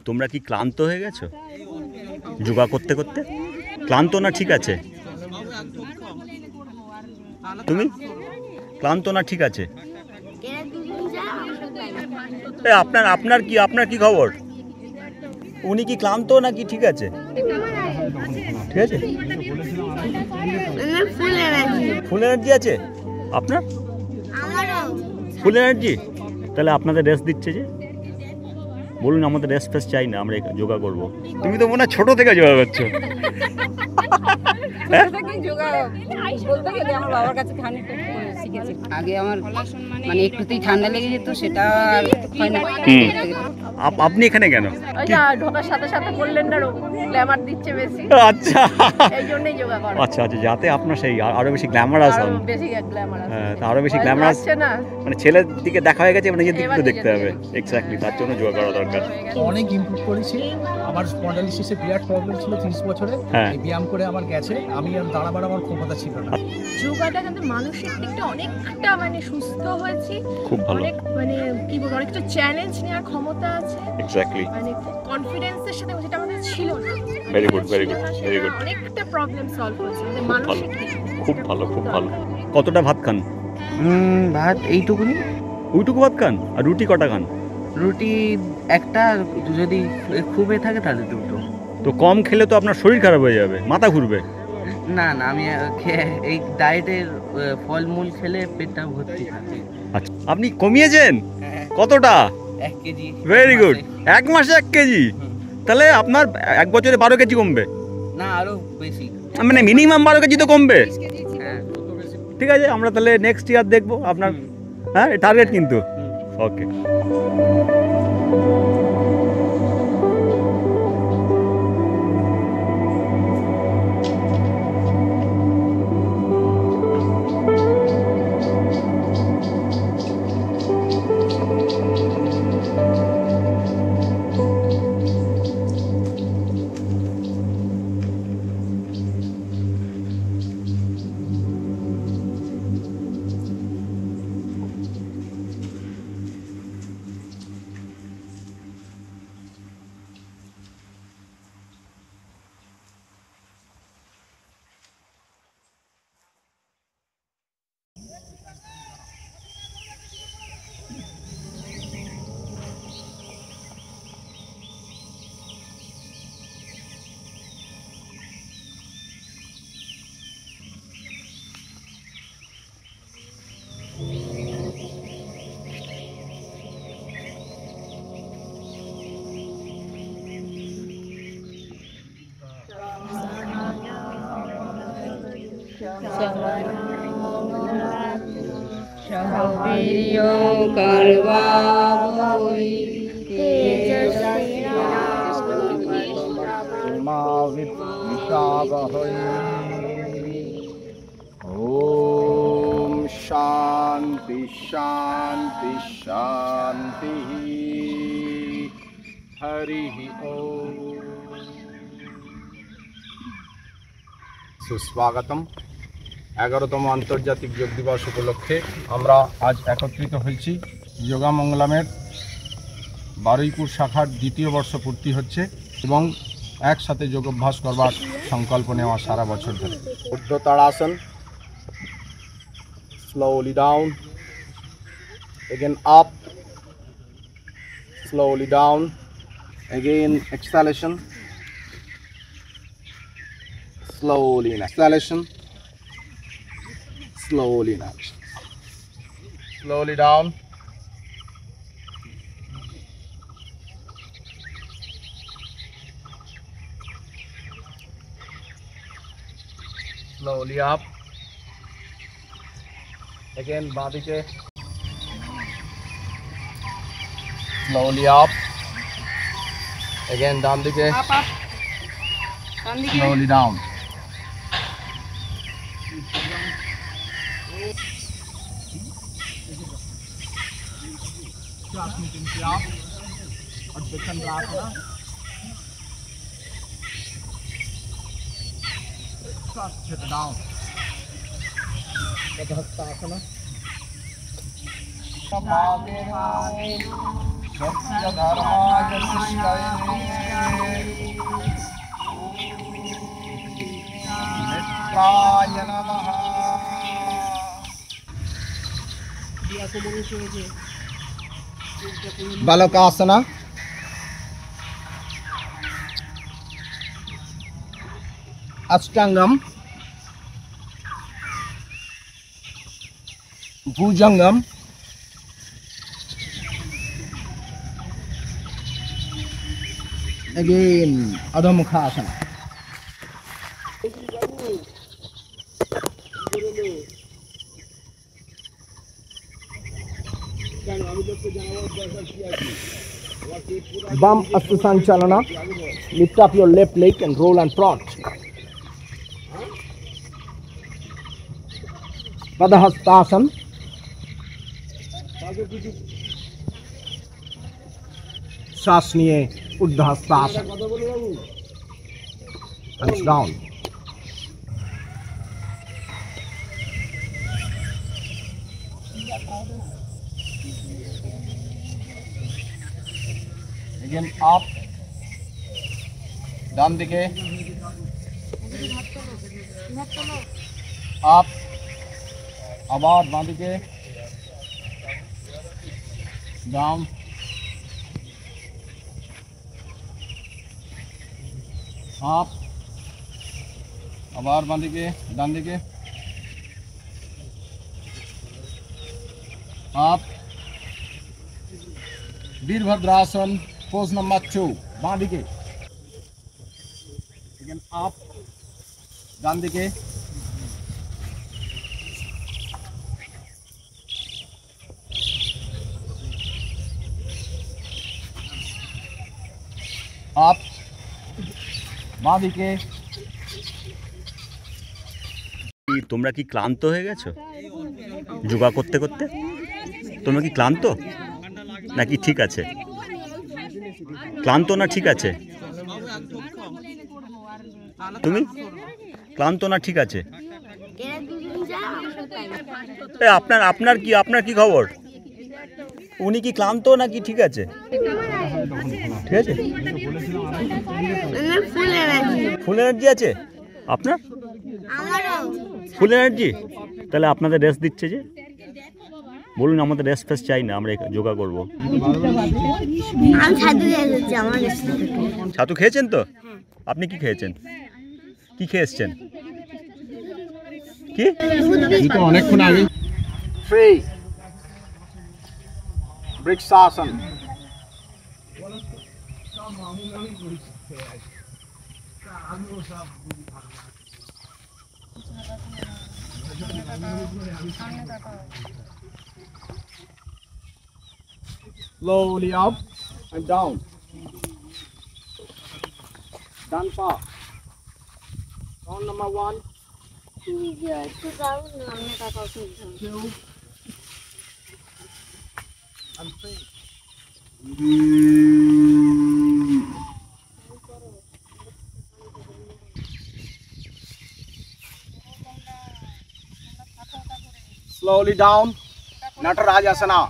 তোমরা কি ক্লান্ত হয়ে গেছো যোগা করতে করতে? ক্লান্ত না ঠিক আছে? তুমি ক্লান্ত না ঠিক আছে? আপনার কি খবর? উনি কি ক্লান্ত নাকি ঠিক আছে? ঠিক আছে, ফুল এনার্জি আছে আপনার? ফুল এনার্জি? তাহলে আপনাদের রেস্ট দিচ্ছে যে, বলুন আমাদের রেস্ট ফেস্ট চাই না, আমরা যোগা করবো। তুমি তো মনে হয় ছোট থেকে যোগা করছো। আগে আমার মানে একটুতেই ঠান্ডা লেগে যেত, সেটা হয় না। আপনি এখানে কেন? ঢোকার সাথে সাথে বললেন না গ্ল্যামার দিচ্ছে বেশি, আচ্ছা এই জন্যই যোগা করা। আচ্ছা আচ্ছা, যাতে আপনার সেই আরো বেশি গ্ল্যামারাস হন। হ্যাঁ, আরো বেশি গ্ল্যামারাস, মানে ছেলের দিকে দেখা হয়ে গেছে, নিজের দিকে দেখতে হবে। এক্স্যাক্টলি, তার জন্য যোগা করা দরকার। অনেক ইমপ্রুভ করেছি। আমার স্পন্ডাইলিসিসে বিরাট প্রবলেম ছিল 30 বছরে। এই ব্যায়াম করে আমার গেছে, আমি আর দাঁড়াবার আমার ক্ষমতা ছিল না। যোগাটা কিন্তু মানসিক দিকটা অনেকটা মানে সুস্থ হয়েছি, খুব ভালো। অনেক মানে কি বলবো, অনেকটা চ্যালেঞ্জ নেওয়ার ক্ষমতা আছে। এক্স্যাক্টলি, মানে কনফিডেন্সের সাথে, যেটা আমাদের ছিল না। Very good very good very good. অনেকটা প্রবলেম সলভ হয়েছে আমাদের মানসিক দিক। খুব ভালো খুব ভালো। কতটা ভাত খান? ভাত এইটুকুনি। ওইটুকু ভাত খান? আর রুটি কটা খান? রুটি একটা, যদি খুব থাকে তাহলে দুটো। তো কম খেলে তো আপনার শরীর খারাপ হয়ে যাবে, মাথা ঘুরবে। না না, আমি এই ডায়েটের ফলমূল খেলে পেটটা ভর্তি থাকে। আচ্ছা, আপনি কমিয়েছেন কতটা? 1 কেজি। Very good. 1 মাসে 1 কেজি? তাহলে আপনার 1 বছরে 12 কেজি কমবে। না, আরো বেশি, মানে মিনিমাম 12 কেজি তো কমবে। হ্যাঁ। ঠিক আছে, আমরা তাহলে নেক্সট ইয়ার দেখবো আপনার। হ্যাঁ, টার্গেট কিন্তু। ওকে। ओम शांति शांति शांति। हरि ओम। सुस्वागतम। 11তম আন্তর্জাতিক যোগ দিবস উপলক্ষে আমরা আজ একত্রিত হয়েছি। যোগা মঙ্গলামের বারুইপুর শাখার 2য় বর্ষ পূর্তি হচ্ছে এবং একসাথে যোগ অভ্যাস করবার সংকল্প নেওয়া সারা বছর ধরে। ঊর্ধ্বতাড়াসন, slowly down, again up, slowly down, again exhalation, slowly in exhalation, slowly in action, slowly down, slowly up, again baadike, slowly up, again down dike, slowly down, down. Tadasana. Dharma बालकाय नमः। बालकासना, अष्टांगम, भुजंगम, again Adho Mukhasana. Bam Astu Sanchalana. Lift up your left leg and roll and trot. Padahastasana. Shasniye Uddhastasana. Hands down. Again up, ডান দিকে, up, আবার বাঁ দিকে, down, up, আবার বাঁ দিকে, ডান দিকে, up, Virabhadrasana pose number 2 बां दिके, again up, डान दिके, up, বাঁ দিকে। তোমরা কি ক্লান্ত হয়ে গেছো যোগা করতে করতে? তোমরা কি ক্লান্ত নাকি ঠিক আছে? ক্লান্ত না ঠিক আছে? তুমি ক্লান্ত না ঠিক আছে? আপনার কি খবর? উনি কি ক্লান্ত নাকি ঠিক আছে? ঠিক আছে, ফুল এনার্জি আছে আপনার? ফুল এনার্জি? তাহলে আপনাদের রেস্ট দিচ্ছে যে, বলুন আমাদের রেস্ট ফেস্ট চাই না, আমরা যোগা করবো। ছাতু খেয়েছেন তো? আপনি কি খেয়েছেন? কি খেয়ে এসছেন? কি অনেকক্ষণ আগে free vrikshasana, slowly up and down, down far, round number 1, 2, and 3. Slowly down, Natarajasana.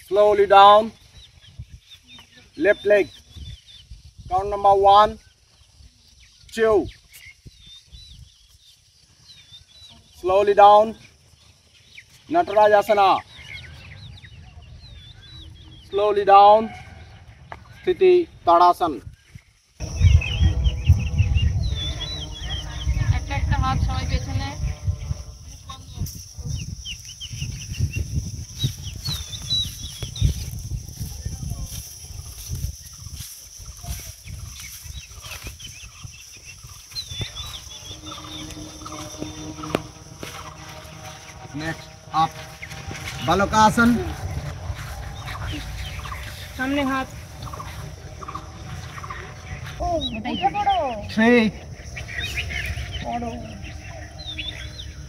Slowly down, left leg, count number 1, 2. Slowly down, Natarajasana. Slowly down, Sthiti Tadasana. একটা হাত সবাই পেছনে। Next up, Balakasan. সামনে হাত। ও এটা বড়। 3.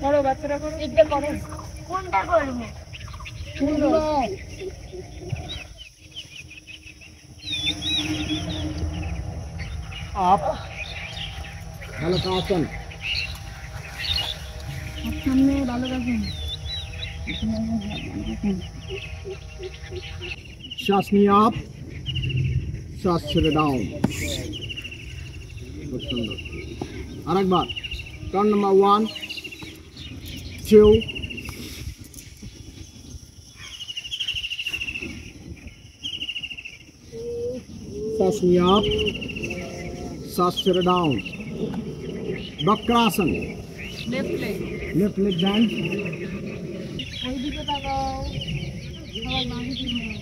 বড় বাচ্চারা করো। এটা করো। কোনটা করব? Up, Balakasan. সামনে ভালো রাখুন। শ্বাস নিয়ে আপ, শ্বাস ছেড়ে ডাউন। খুব সুন্দর। আরেকবার টার্ন নাম্বার 1 2 শ্বাস নিয়ে আপ, শ্বাস ছেড়ে down. Vakrasana, left leg band. ওইদিকে তাকাও, সবাই বাঁ দিকে ঘোরো।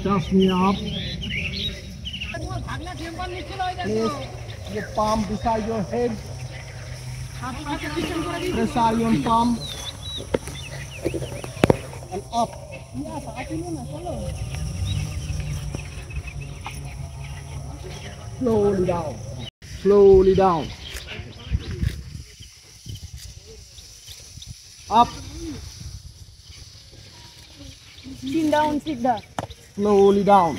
শ্বাস নিয়ে up. Place your palm beside your head. Press your palm and up. Slowly down. Slowly down. Up. Chin down, Siddha. Slowly down.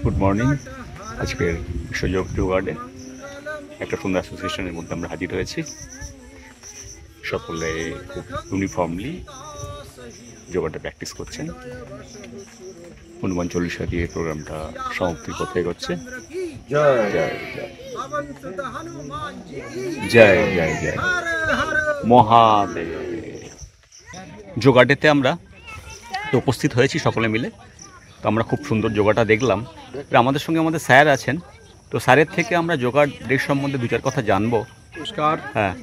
Good morning. আজকের সুযোগ যোগাড়ে একটা সুন্দর অ্যাসোসিয়েশনের মধ্যে আমরা হাজির হয়েছি। সকলে খুব ইউনিফর্মলি যোগাটা প্র্যাকটিস করছেন। হনুমান চল্লিশা দিয়ে প্রোগ্রামটা সমাপ্তির পথে এগোচ্ছে। জয় জয় জয় জয় জয় জয় মহাদেব। যোগাডেতে আমরা তো উপস্থিত হয়েছি সকলে মিলে। তো আমরা খুব সুন্দর যোগাটা দেখলাম। আমাদের সঙ্গে আমাদের স্যার আছেন, তো স্যারের থেকে আমরা যোগা ডে সম্বন্ধে দু চার কথা জানবো। নমস্কার, হ্যাঁ,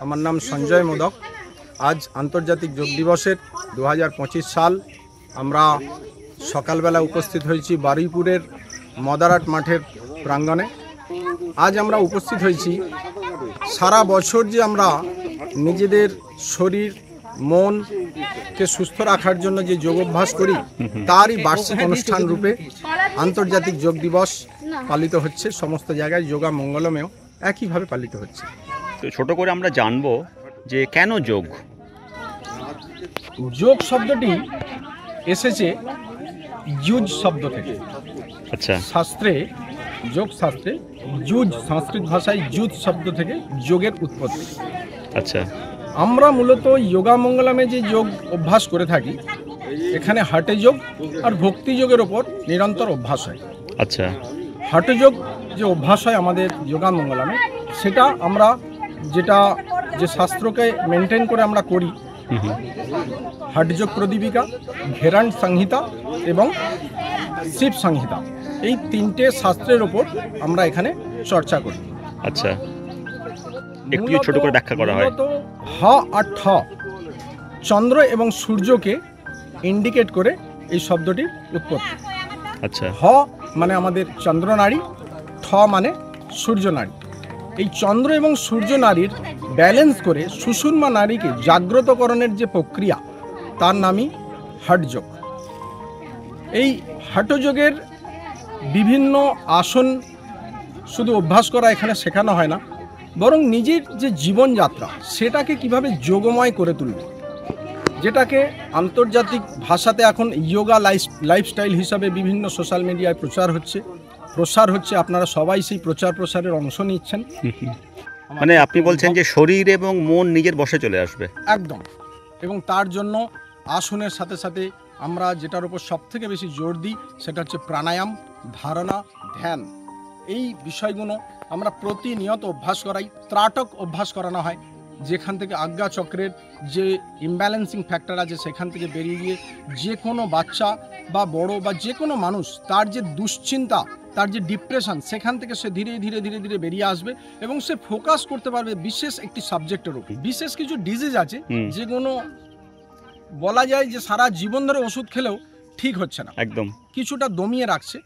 আমার নাম সঞ্জয় মোদক। আজ আন্তর্জাতিক যোগ দিবসের 2025 সাল। আমরা সকালবেলা উপস্থিত হয়েছি বারুইপুরের মদারাট মাঠের প্রাঙ্গণে। আজ আমরা উপস্থিত হয়েছি সারা বছর যে আমরা নিজেদের শরীর মনকে সুস্থ রাখার জন্য যে যোগ অভ্যাস করি, তারই বার্ষিক অনুষ্ঠান রূপে আন্তর্জাতিক যোগ দিবস পালিত হচ্ছে। সমস্ত জায়গায় যোগা মঙ্গলমেও একইভাবে পালিত হচ্ছে। তো ছোট করে আমরা জানবো যে কেন যোগ। যোগ শব্দটি এসেছে যুজ শব্দ থেকে। আচ্ছা, শাস্ত্রে, যোগ শাস্ত্রে যুজ, সংস্কৃত ভাষায় যুজ শব্দ থেকে যোগের উৎপত্তি। আচ্ছা, আমরা মূলত যোগা মঙ্গলমে যে যোগ অভ্যাস করে থাকি, এখানে হাটে যোগ আর ভক্তি যোগের ওপর নিরন্তর অভ্যাস হয়। আচ্ছা, হাটে যোগ যে অভ্যাস হয় আমাদের যোগা মঙ্গলমে, সেটা আমরা যে শাস্ত্রকে মেনটেন করে আমরা করি, হঠযোগ প্রদীপিকা, ঘেরান সংহিতা এবং শিব সংহিতা, এই তিনটে শাস্ত্রের ওপর আমরা এখানে চর্চা করি। আচ্ছা, একটু ছোট করে ব্যাখ্যা করা হয়। মূলত হ আর ঠ, চন্দ্র এবং সূর্যকে ইন্ডিকেট করে এই শব্দটির উৎপত্তি। আচ্ছা, হ মানে আমাদের চন্দ্র নারী, ঠ মানে সূর্য নারী। এই চন্দ্র এবং সূর্য নারীর ব্যালেন্স করে সুষুম্না নারীকে জাগ্রতকরণের যে প্রক্রিয়া, তার নামই হঠযোগ। এই হঠযোগের বিভিন্ন আসন শুধু অভ্যাস করা এখানে শেখানো হয় না, বরং নিজের যে জীবনযাত্রা সেটাকে কিভাবে যোগময় করে তুলবে, যেটাকে আন্তর্জাতিক ভাষাতে এখন যোগা লাইফস্টাইল হিসাবে বিভিন্ন সোশ্যাল মিডিয়ায় প্রসার হচ্ছে। আপনারা সবাই সেই প্রচার প্রসারের অংশ নিচ্ছেন। মানে আপনি বলছেন যে শরীর এবং মন নিজের বশে চলে আসবে। একদম। এবং তার জন্য আসনের সাথে সাথে আমরা যেটার উপর সবথেকে বেশি জোর দিই, সেটা হচ্ছে প্রাণায়াম, ধারণা, ধ্যান। এই বিষয়গুলো আমরা প্রতিনিয়ত অভ্যাস করাই। ত্রাটক অভ্যাস করানো হয়, যেখান থেকে আজ্ঞা চক্রের যে ইমব্যালেন্সিং ফ্যাক্টর আছে সেখান থেকে বেরিয়ে গিয়ে যে কোনো বাচ্চা বা বড় বা যে কোনো মানুষ তার যে দুশ্চিন্তা, তার যে ডিপ্রেশন, সেখান থেকে সে ধীরে ধীরে ধীরে ধীরে বেরিয়ে আসবে এবং সে ফোকাস করতে পারবে বিশেষ একটি সাবজেক্টের উপর। বিশেষ কিছু ডিজিজ আছে যেগুলো বলা যায় যে সারা জীবন ধরে ওষুধ খেলেও ঠিক হচ্ছে না, একদম কিছুটা দমিয়ে রাখছে।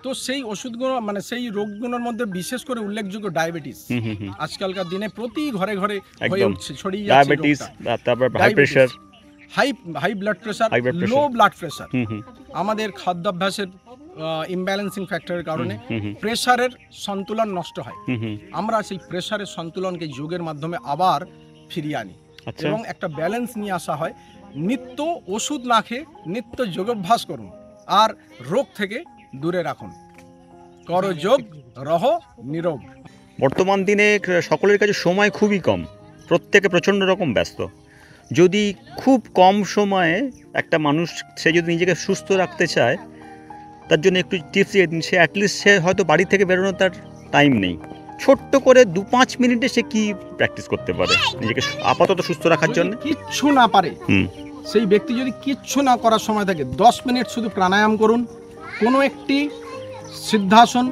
তো সেই ওষুধগুলো মানে সেই রোগগুলোর মধ্যে বিশেষ করে উল্লেখযোগ্য ডায়াবেটিস। আজকালকার দিনে প্রতি ঘরে ঘরে হয়ে উঠছে, ছড়িয়ে যাচ্ছে ডায়াবেটিস, তারপর high pressure, high blood pressure, low blood pressure. আমাদের খাদ্যাভ্যাসের ইমব্যালেন্সিং ফ্যাক্টরের কারণে প্রেসারের সন্তুলন নষ্ট হয়। আমরা সেই প্রেসারের সন্তুলনকে যোগের মাধ্যমে আবার ফিরিয়ে আনি এবং একটা ব্যালেন্স নিয়ে আসা হয়। নিত্য ওষুধ না খেয়ে নিত্য যোগাভ্যাস করুন আর রোগ থেকে দূরে রাখুন। করো যোগ, রহ নীরব। বর্তমান দিনে সকলের কাছে সময় খুবই কম, প্রত্যেকে প্রচণ্ড রকম ব্যস্ত। যদি খুব কম সময়ে একটা মানুষ সে যদি নিজেকে সুস্থ রাখতে চায়, তার জন্য একটু টিপস দিয়ে দিন। সে অ্যাটলিস্ট সে হয়তো বাড়ি থেকে বেরোনোর তার টাইম নেই, ছোট্ট করে 2-5 মিনিটে সে কি প্র্যাকটিস করতে পারে নিজেকে আপাতত সুস্থ রাখার জন্য? কিচ্ছু না পারে সেই ব্যক্তি যদি কিচ্ছু না করার সময় থাকে, 10 মিনিট শুধু প্রাণায়াম করুন। কোনো একটি সিদ্ধাসন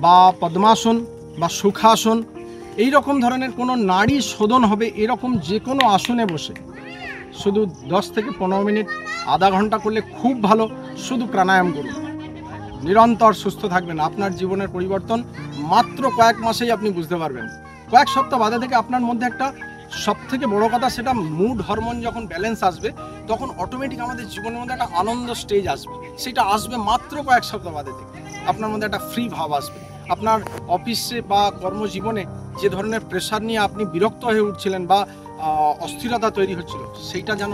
বা পদ্মাসন বা সুখাসন, এই রকম ধরনের কোনো নাড়ি শোধন হবে এরকম যে কোনো আসনে বসে শুধু 10 থেকে 15 মিনিট, আধা ঘন্টা করলে খুব ভালো। শুধু প্রাণায়াম করুন, নিরন্তর সুস্থ থাকবেন। আপনার জীবনের পরিবর্তন মাত্র কয়েক মাসেই আপনি বুঝতে পারবেন। কয়েক সপ্তাহ বাদে থেকে আপনার মধ্যে একটা সবথেকে বড় কথা, সেটা মুড হরমোন যখন ব্যালেন্স আসবে তখন অটোমেটিক আমাদের জীবনের মধ্যে একটা আনন্দ স্টেজ আসবে। সেটা আসবে মাত্র কয়েক সপ্তাহ বাদে থেকে। আপনার মধ্যে একটা ফ্রি ভাব আসবে। আপনার অফিসে বা কর্মজীবনে যে ধরনের প্রেশার নিয়ে আপনি বিরক্ত হয়ে উঠছিলেন বা অস্থিরতা তৈরি হচ্ছিল, সেইটা যেন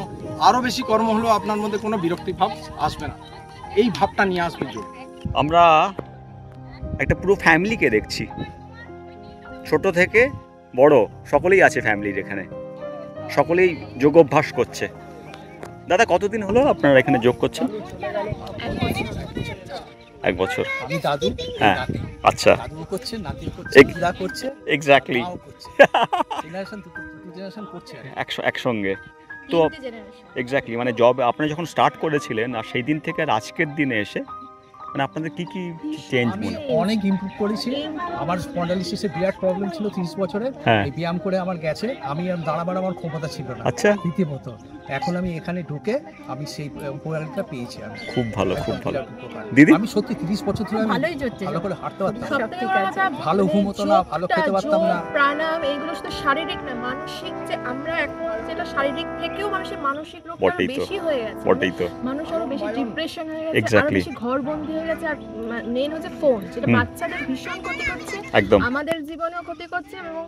আরও বেশি কর্ম হলেও আপনার মধ্যে কোনো বিরক্তি ভাব আসবে না। এই ভাবটা নিয়ে আসবে যোগ। আমরা একটা পুরো ফ্যামিলিকে দেখছি, ছোট থেকে বড় সকলেই আছে ফ্যামিলির এখানে, সকলেই যোগ অভ্যাস করছে। দাদা, কতদিন হলো আপনারা এখানে যোগ করছেন? 1 বছর। আমি দাদু, হ্যাঁ, আচ্ছা, দাদু করছে, নাতি করছে, দিদা করছে, এক্স্যাক্টলি জেনারেশন টু জেনারেশন করছে একসঙ্গে। তো এক্স্যাক্টলি মানে জব আপনি যখন স্টার্ট করেছিলেন আর সেই দিন থেকে আর আজকের দিনে এসে মানে আপনাদের কি কি চেঞ্জ আমি মনে? অনেক ইমপ্রুভ করেছি। আমার স্পন্ডাইলিসিসে বিরাট প্রবলেম ছিল 30 বছরে। এই ব্যায়াম করে আমার গেছে। আমি আর দাঁড়াবার আমার ক্ষমতা ছিল না। আচ্ছা, রীতিমত এখন আমি এখানে ঢুকে আমি সেই উপকারটা পেয়েছি। আমি খুব ভালো, খুব ভালো। দিদি, আমি সত্যি 30 বছর ধরে আমি ভালো করে হাঁটতে পারতাম, ভালো ভালো ঘুম হতো না, ভালো খেতে পারতাম না। প্রাণায়াম এইগুলো শুধু শারীরিক না, মানসিক। যে আমরা এখন যেটা শারীরিক থেকেও মানুষের মানসিক রোগ বেশি হয়ে গেছে। বটেই তো, মানুষ আরো বেশি ডিপ্রেশন হয়ে গেছে, আরো বেশি ঘরবন্দি হয়ে গেছে। আর মেইন হচ্ছে ফোন, যেটা বাচ্চাদের ভীষণ ক্ষতি করছে, একদম আমাদের জীবনেও ক্ষতি করছে এবং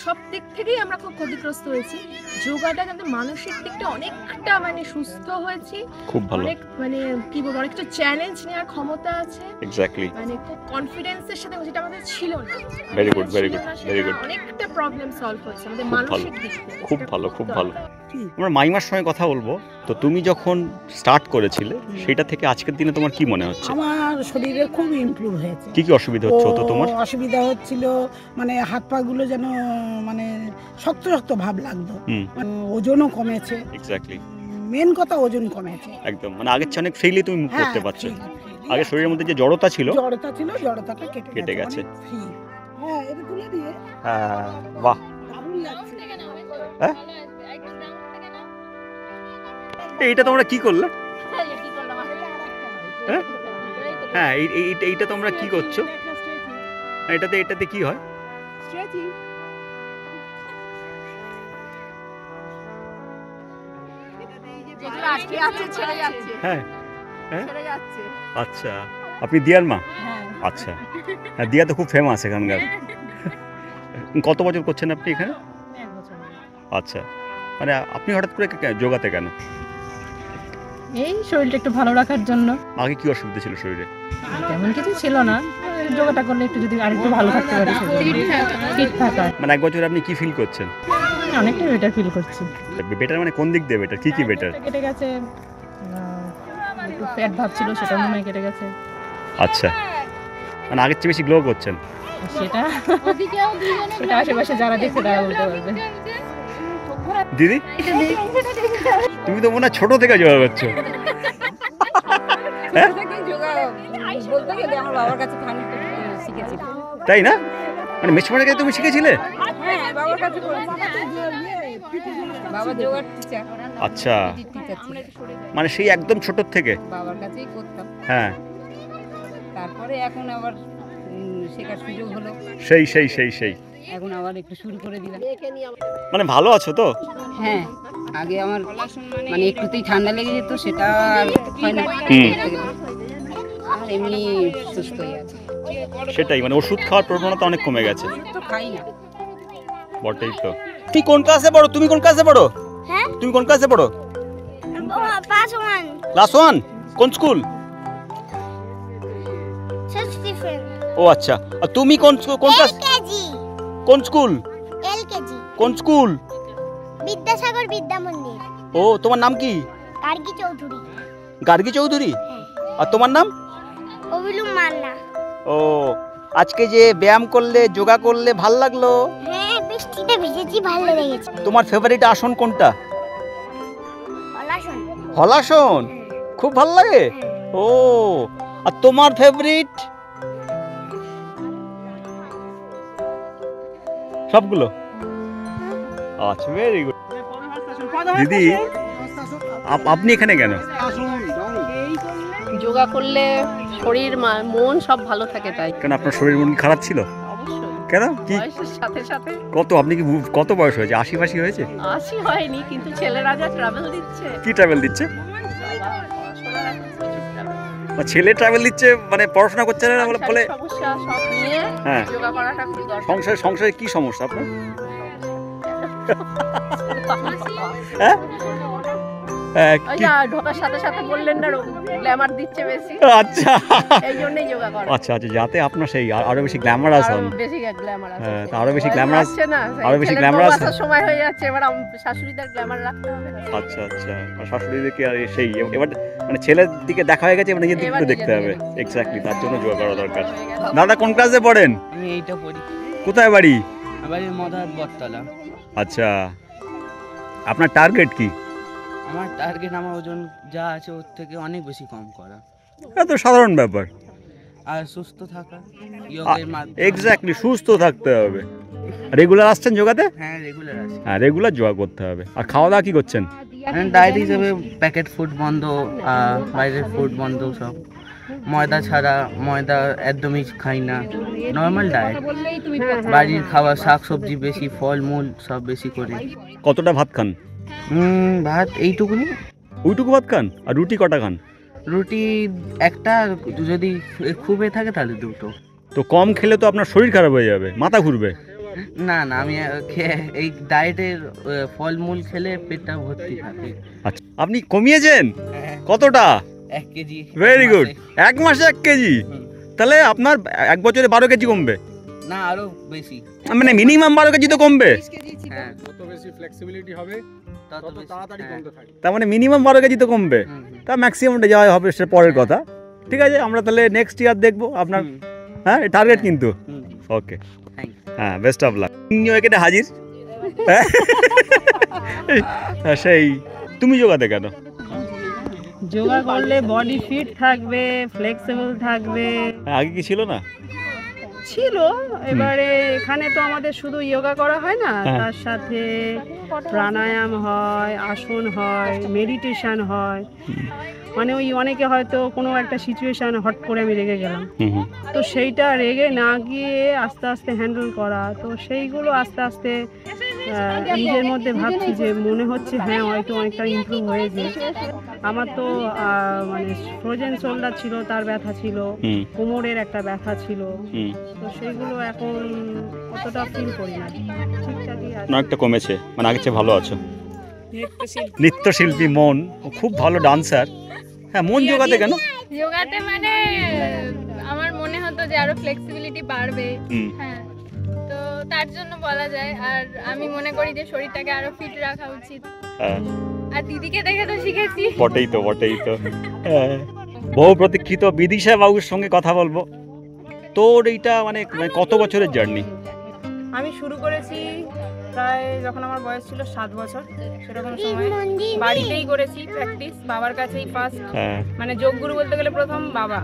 সব দিক থেকেই আমরা খুব ক্ষতিগ্রস্ত হয়েছি। যোগাটা কিন্তু মানসিক দিকটা অনেকটা মানে সুস্থ হয়েছি, খুব ভালো। অনেক মানে কি বলবো, অনেকটা চ্যালেঞ্জ নেওয়ার ক্ষমতা আছে। এক্স্যাক্টলি মানে খুব কনফিডেন্সের সাথে, যেটা আমাদের ছিল না। Very good, very good, very good. অনেকটা প্রবলেম সলভ হচ্ছে আমাদের খুব ভালো, মানসিক দিক থেকে। খুব ভালো, খুব ভালো। আমরা মাইমার সঙ্গে কথা বলবো। তো তুমি যখন স্টার্ট করেছিলে সেটা থেকে আজকের দিনে তোমার কি মনে হচ্ছে? আমার শরীরে খুব ইমপ্রুভ হয়েছে। কি কি অসুবিধা হচ্ছে তো তোমার? অসুবিধা হচ্ছিল মানে হাত পা গুলো যেন মানে শক্ত শক্ত ভাব লাগতো, ওজনও কমেছে। এক্স্যাক্টলি, মেন কথা ওজন কমেছে একদম। মানে আগের চেয়ে অনেক ফ্রিলি তুমি মুভ করতে পারছো। আগে শরীরের মধ্যে যে জড়তা ছিল, জড়তাটা কেটে গেছে। হ্যাঁ, এটা তুলে দিয়ে। হ্যাঁ, বাহ, দারুণ লাগছে। হ্যাঁ, এইটা তোমরা কি করলে? হ্যাঁ, এইটা তোমরা কি করছো? এটাতে কি হয়? হ্যাঁ, আচ্ছা, আপনি দিয়ার মা? আচ্ছা, হ্যাঁ, দিয়া তো খুব ফেমাস এখানকার। কত বছর করছেন আপনি এখানে? আচ্ছা, মানে আপনি হঠাৎ করে যোগাতে কেন? এই শরীরটা একটু ভালো রাখার জন্য। আগে কি অসুবিধা ছিল শরীরে? তেমন কিছু ছিল না, যোগাটা করলে একটু যদি আরেকটু ভালো থাকতে পারি, ফিট থাকা। মানে 1 বছর আপনি কি ফিল করছেন? অনেকটা বেটার ফিল করছি। বেটার মানে কোন দিক দিয়ে বেটার? কি কি বেটার? কেটে গেছে, একটু ফ্যাট ভাব ছিল সেটা মনে হয় কেটে গেছে। আচ্ছা, মানে আগের চেয়ে বেশি গ্লো করছেন? সেটা সেটা আশেপাশে যারা দেখছে তারা বলতে পারবে। দিদি তুমি তো মনে হয় ছোট থেকে যোগা করছো। হ্যাঁ? বলতে গেলে আমার বাবার কাছে খানিকটা শিখেছি। তাই না? মানে মেশমারের কাছে তুমি শিখেছিলে? হ্যাঁ, বাবার কাছে করেছি। বাবা যোগার টিচার। আচ্ছা, টিচার ছিল। মানে সেই একদম ছোট থেকে? বাবার কাছেই করতাম। হ্যাঁ, তারপরে এখন আবার শেখার সুযোগ হলো, সেই সেই সেই সেই এখন আবার একটু শুরু করে দিলাম। মানে ভালো আছো তো? হ্যাঁ, আগে আমার মানে একটুতেই ঠান্ডা লেগে যেত, সেটা আর হয় না। আর এমনি সুস্থ হয়ে আছে। সেটাই, মানে ওষুধ খাওয়ার প্রবণতা অনেক কমে গেছে। তো খাই না। বটেই তো। তুমি কোন ক্লাসে পড়ো? তুমি কোন ক্লাসে পড়ো? হ্যাঁ, তুমি কোন ক্লাসে পড়ো? Pass one class 1? কোন স্কুল? স্টিফেন ও আচ্ছা, আর তুমি কোন কোন ক্লাস? কেজি কোন স্কুল? এলকেজি কোন স্কুল? বিদ্যাসাগর বিদ্যা মন্দির। ও, তোমার নাম কি? গার্গী চৌধুরী। গার্গী চৌধুরী? আর তোমার নাম? অভিলুম মান্না। ও, আজকে যে ব্যায়াম করলে, যোগা করলে, ভাল লাগলো? হ্যাঁ, বৃষ্টিতে ভিজেছি, ভালো লেগেছে। তোমার ফেভারিট আসন কোনটা? হলাসন। হলাসন খুব ভাল লাগে? ও, আর তোমার ফেভারিট? সবগুলো? আচ্ছা, ভেরি গুড। দিদি, আপনি এখানে কেন? যোগা করলে শরীর মন সব ভালো থাকে, তাই। কেন, আপনার শরীর মন খারাপ ছিল? কেন, কি বয়সের সাথে সাথে কত, আপনি কি কত বয়স হয়েছে? 80 হয়েছে? 80 হয়নি, কিন্তু ছেলেরা যা ট্রাভেল দিচ্ছে। কি ট্রাভেল দিচ্ছে? ছেলে ট্রাভেল দিচ্ছে, মানে পড়াশোনা করছে না বলে? সমস্যা সব নিয়ে হ্যাঁ, যোগা করাটা খুব দরকার। সংসারে কি সমস্যা আপনার? হ্যাঁ, ওই যে ঢোকার সাথে সাথে বললেন না, গ্ল্যামার দিচ্ছে বেশি, আচ্ছা এই জন্যই যোগা করা। আচ্ছা আচ্ছা, যাতে আপনার সেই আরো বেশি গ্ল্যামারাস হন। বেশি গ্ল্যামার আছে। হ্যাঁ, আরো বেশি গ্ল্যামারাস, আরো বেশি গ্ল্যামারাস সময় হয়ে যাচ্ছে, এবার শাশুড়িদের গ্ল্যামার রাখতে হবে। আচ্ছা আচ্ছা, শাশুড়িদেরকে আর সেই এবার মানে ছেলের দিকে দেখা হয়ে গেছে, এবার নিজের দিকে দেখতে হবে। এক্স্যাক্টলি, তার জন্য যোগা করা দরকার। দাদা কোন ক্লাসে পড়েন? আমি এইটা পড়ি। কোথায় বাড়ি? আবার মধার বটতলা। আচ্ছা, আপনার টার্গেট কি? আমার টার্গেট আমার ওজন যা আছে ওর থেকে অনেক বেশি কম করা, এটা তো সাধারণ ব্যাপার। আর সুস্থ থাকা যোগের মাধ্যমে। এক্স্যাক্টলি, সুস্থ থাকতে হবে। রেগুলার আসছেন যোগাতে? হ্যাঁ, রেগুলার আছে। হ্যাঁ, রেগুলার যোগা করতে হবে। আর খাওয়া দাওয়া কি করছেন? ডায়েট হিসেবে প্যাকেট ফুড বন্ধ, বাইরের ফুড বন্ধ, সব ময়দা ছাড়া, ময়দা একদমই খাই না, নর্মাল ডায়েট। বাড়ির খাবার, শাক সবজি বেশি, ফল মূল সব বেশি করি। কতটা ভাত খান? ভাত এইটুকুনি। ওইটুকু ভাত খান? আর রুটি কটা খান? রুটি একটা, যদি খুব থাকে তাহলে দুটো। তো কম খেলে তো আপনার শরীর খারাপ হয়ে যাবে, মাথা ঘুরবে। না না, আমি এই ডায়েটের ফলমূল খেলে পেটটা ভর্তি থাকে। আচ্ছা, আপনি কমিয়েছেন কতটা? 1 কেজি। Very good. 1 মাসে 1 কেজি? তাহলে আপনার 1 বছরে 12 কেজি কমবে? না, আরো বেশি, মানে মিনিমাম 12 কেজি তো কমবে। হ্যাঁ, যত বেশি ফ্লেক্সিবিলিটি হবে তত তাড়াতাড়ি কমতে থাকে। তার মানে মিনিমাম 12 কেজি তো কমবে। তা ম্যাক্সিমামটা যাওয়া হবে, সেটা পরের কথা। ঠিক আছে, আমরা তাহলে নেক্সট ইয়ার দেখবো আপনার। হ্যাঁ, টার্গেট কিন্তু। ওকে, হ্যাঁ, বেস্ট অফ লাক। এখানে হাজির। সেই, তুমি যোগাতে কেন? যোগা করলে বডি ফিট থাকবে, ফ্লেক্সিবল থাকবে। আগে কি ছিল না? ছিল, এবারে এখানে তো আমাদের শুধু যোগা করা হয় না, তার সাথে প্রাণায়াম হয়, আসন হয়, মেডিটেশন হয়। মানে ওই অনেকে হয়তো কোনো একটা সিচুয়েশন হট করে আমি রেগে গেলাম, তো সেইটা রেগে না গিয়ে আস্তে আস্তে হ্যান্ডেল করা। তো সেইগুলো আস্তে আস্তে নিজের মধ্যে ভাবছি যে মনে হচ্ছে হ্যাঁ হয়তো অনেকটা ইমপ্রুভ হয়েছে। আমার তো মানে ফ্রোজেন শোল্ডার ছিল, তার ব্যথা ছিল, কোমরের একটা ব্যথা ছিল, তো সেইগুলো এখন অতটা ফিল করি না, ঠিকঠাকই আছে। অনেকটা কমেছে, মানে আগের চেয়ে ভালো আছো। নৃত্যশিল্পী মন খুব ভালো ডান্সার। হ্যাঁ, মন যোগাতে কেন? যোগাতে মানে আমার মনে হতো যে আরো ফ্লেক্সিবিলিটি বাড়বে, হ্যাঁ, তো তার জন্য বলা যায়। আর আমি মনে করি যে শরীরটাকে আরো ফিট রাখা উচিত। আর দিদিকে দেখে তো শিখেছি। বটেই তো, বটেই তো। বহু প্রতীক্ষিত বিদিশা বাবুর সঙ্গে কথা বলবো। তোর এইটা মানে কত বছরের জার্নি? আমি শুরু করেছি প্রায় যখন আমার বয়স ছিল 7 বছর, সেরকম সময় বাড়িতেই করেছি প্র্যাকটিস, বাবার কাছেই ফার্স্ট। মানে যোগগুরু বলতে গেলে প্রথম বাবা,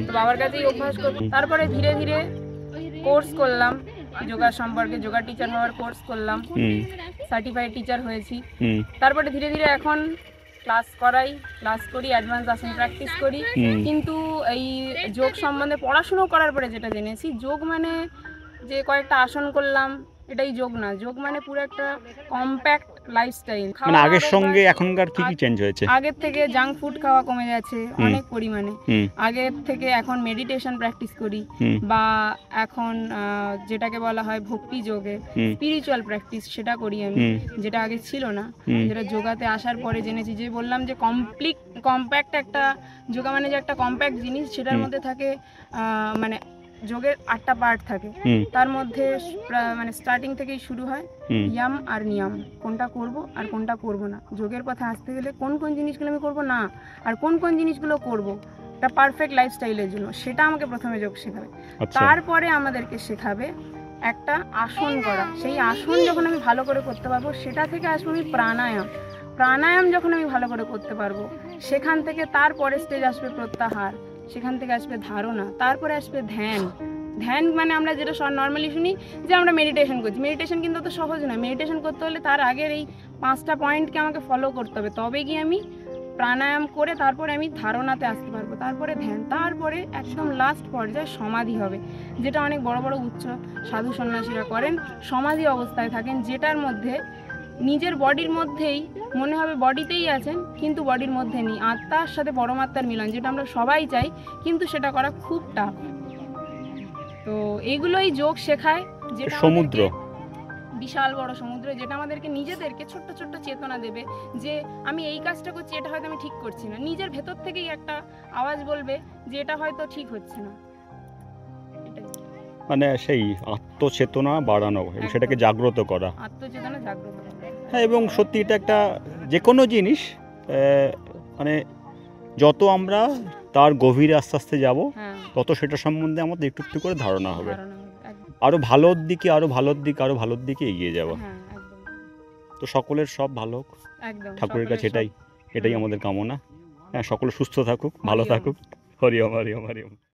তো বাবার কাছেই অভ্যাস করতাম। তারপরে ধীরে ধীরে কোর্স করলাম যোগা সম্পর্কে, যোগা টিচার হওয়ার কোর্স করলাম, সার্টিফাইড টিচার হয়েছি। তারপরে ধীরে ধীরে এখন ক্লাস করি, অ্যাডভান্স আসন প্র্যাকটিস করি। কিন্তু এই যোগ সম্বন্ধে পড়াশুনো করার পরে যেটা জেনেছি, যোগ মানে যে কয়েকটা আসন করলাম এটাই যোগ না। যোগ মানে পুরো একটা কম্প্যাক্ট লাইফস্টাইল। মানে আগের সঙ্গে এখনকার কি কি চেঞ্জ হয়েছে? আগের থেকে জাঙ্ক ফুড খাওয়া কমে গেছে অনেক পরিমাণে। আগের থেকে এখন মেডিটেশন প্র্যাকটিস করি, বা এখন যেটাকে বলা হয় ভক্তি যোগে স্পিরিচুয়াল প্র্যাকটিস, সেটা করি আমি, যেটা আগে ছিল না। যেটা যোগাতে আসার পরে জেনেছি, যে বললাম যে কম্প্যাক্ট একটা যোগা মানে যে একটা কম্প্যাক্ট জিনিস, সেটার মধ্যে থাকে মানে যোগের 8টা পার্ট থাকে। তার মধ্যে মানে স্টার্টিং থেকেই শুরু হয় ইয়াম আর নিয়ম, কোনটা করব আর কোনটা করব না। যোগের কথা আসতে গেলে কোন কোন জিনিসগুলো আমি করব না আর কোন কোন জিনিসগুলো করব, একটা পারফেক্ট লাইফস্টাইলের জন্য, সেটা আমাকে প্রথমে যোগ শেখাবে। তারপরে আমাদেরকে শেখাবে একটা আসন করা। সেই আসন যখন আমি ভালো করে করতে পারবো, সেটা থেকে আসবো আমি প্রাণায়াম যখন আমি ভালো করে করতে পারবো, সেখান থেকে তারপরে স্টেজ আসবে প্রত্যাহার, সেখান থেকে আসবে ধারণা, তারপরে আসবে ধ্যান। মানে আমরা যেটা নর্মালি শুনি যে আমরা মেডিটেশন করছি, মেডিটেশন কিন্তু অত সহজ নয়। মেডিটেশন করতে হলে তার আগের এই 5টা পয়েন্টকে আমাকে ফলো করতে হবে, তবে গিয়ে আমি প্রাণায়াম করে তারপরে আমি ধারণাতে আসতে পারবো, তারপরে ধ্যান, তারপরে একদম লাস্ট পর্যায়ে সমাধি হবে, যেটা অনেক বড় বড় উচ্চ সাধু সন্ন্যাসীরা করেন, সমাধি অবস্থায় থাকেন, যেটার মধ্যে নিজের বডির মধ্যেই মনে হবে বডিতেই আছেন, কিন্তু বডির মধ্যে নেই। আত্মার সাথে পরমাত্মার মিলন, যেটা আমরা সবাই চাই, কিন্তু সেটা করা খুব টাফ। তো এইগুলোই যোগ শেখায়, যেটা সমুদ্র, বিশাল বড় সমুদ্র, যেটা আমাদেরকে নিজেদেরকে ছোট্ট ছোট্ট চেতনা দেবে যে আমি এই কাজটা করছি, এটা হয়তো আমি ঠিক করছি না। নিজের ভেতর থেকেই একটা আওয়াজ বলবে যে এটা হয়তো ঠিক হচ্ছে না। মানে সেই আত্মচেতনা বাড়ানো এবং সেটাকে জাগ্রত করা, আত্মচেতনা জাগ্রত করা। হ্যাঁ, এবং সত্যি এটা একটা যে কোনো জিনিস মানে যত আমরা তার গভীরে আস্তে আস্তে যাবো, তত সেটা সম্বন্ধে আমাদের একটু একটু করে ধারণা হবে, আরও ভালোর দিকে এগিয়ে যাবো। তো সকলের সব ভালো হোক, ঠাকুরের কাছে এটাই আমাদের কামনা। হ্যাঁ, সকলে সুস্থ থাকুক, ভালো থাকুক। হরি ওম, হরি ওম, হরি ওম।